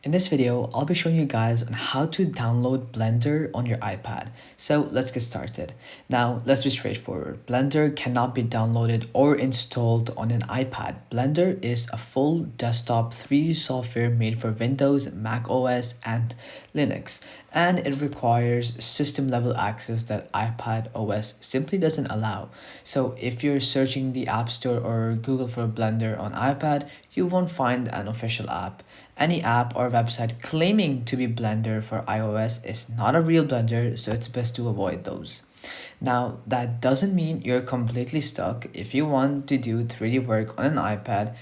In this video, I'll be showing you guys on how to download Blender on your iPad. So let's get started. Now, let's be straightforward. Blender cannot be downloaded or installed on an iPad. Blender is a full desktop 3D software made for Windows, Mac OS, and Linux. And it requires system level access that iPad OS simply doesn't allow. So if you're searching the App Store or Google for Blender on iPad, you won't find an official app. Any app or website claiming to be Blender for iOS is not a real Blender, so it's best to avoid those. Now, that doesn't mean you're completely stuck. If you want to do 3D work on an iPad,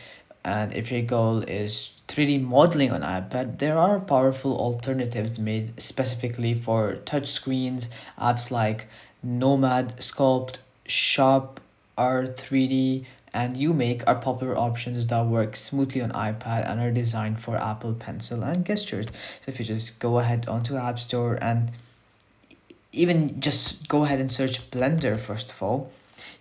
and if your goal is 3D modeling on iPad, there are powerful alternatives made specifically for touchscreens. Apps like Nomad, Sculpt, Shop R3D, and UMake are popular options that work smoothly on iPad and are designed for Apple Pencil and gestures. So if you just go ahead onto App Store and even just go ahead and search Blender first of all,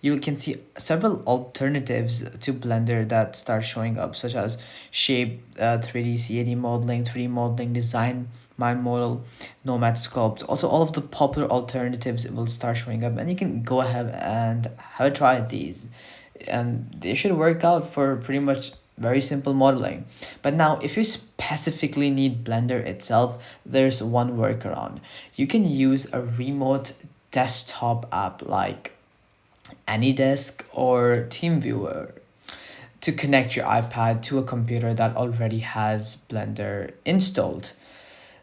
you can see several alternatives to Blender that start showing up, such as Shape, 3D CAD modeling, 3D modeling, Design, Mind Model, Nomad Sculpt. Also, all of the popular alternatives will start showing up, and you can go ahead and have a try at these. And they should work out for pretty much very simple modeling. But now, if you specifically need Blender itself, there's one workaround. You can use a remote desktop app like AnyDesk or TeamViewer to connect your iPad to a computer that already has Blender installed.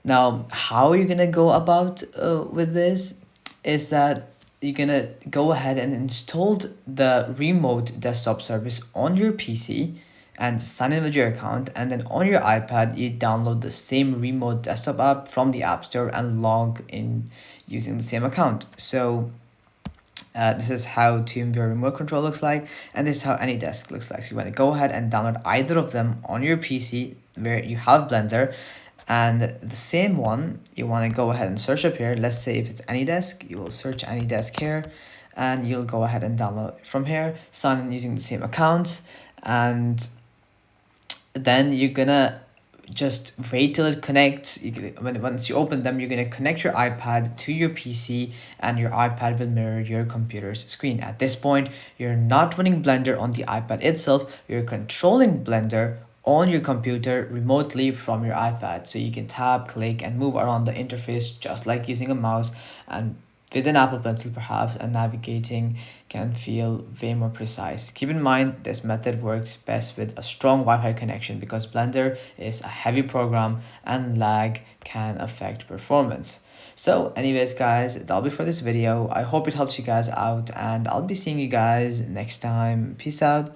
Now, how are you gonna go about with this is that you're gonna go ahead and install the remote desktop service on your PC and sign in with your account, and then on your iPad you download the same remote desktop app from the App Store and log in using the same account. So this is how TeamViewer remote control looks like, and this is how AnyDesk looks like. So you want to go ahead and download either of them on your PC where you have Blender, and the same one you want to go ahead and search up here. Let's say if it's AnyDesk, you will search AnyDesk here, and you'll go ahead and download it from here, sign in using the same accounts, and then you're gonna just wait till it connects. Once you open them, you're gonna connect your iPad to your PC, and your iPad will mirror your computer's screen. At this point, you're not running Blender on the iPad itself, you're controlling Blender on your computer remotely from your iPad. So you can tap, click, and move around the interface just like using a mouse, and with an Apple Pencil perhaps, and navigating can feel way more precise. Keep in mind, this method works best with a strong Wi-Fi connection because Blender is a heavy program and lag can affect performance. So anyways guys, that'll be for this video. I hope it helps you guys out, and I'll be seeing you guys next time. Peace out.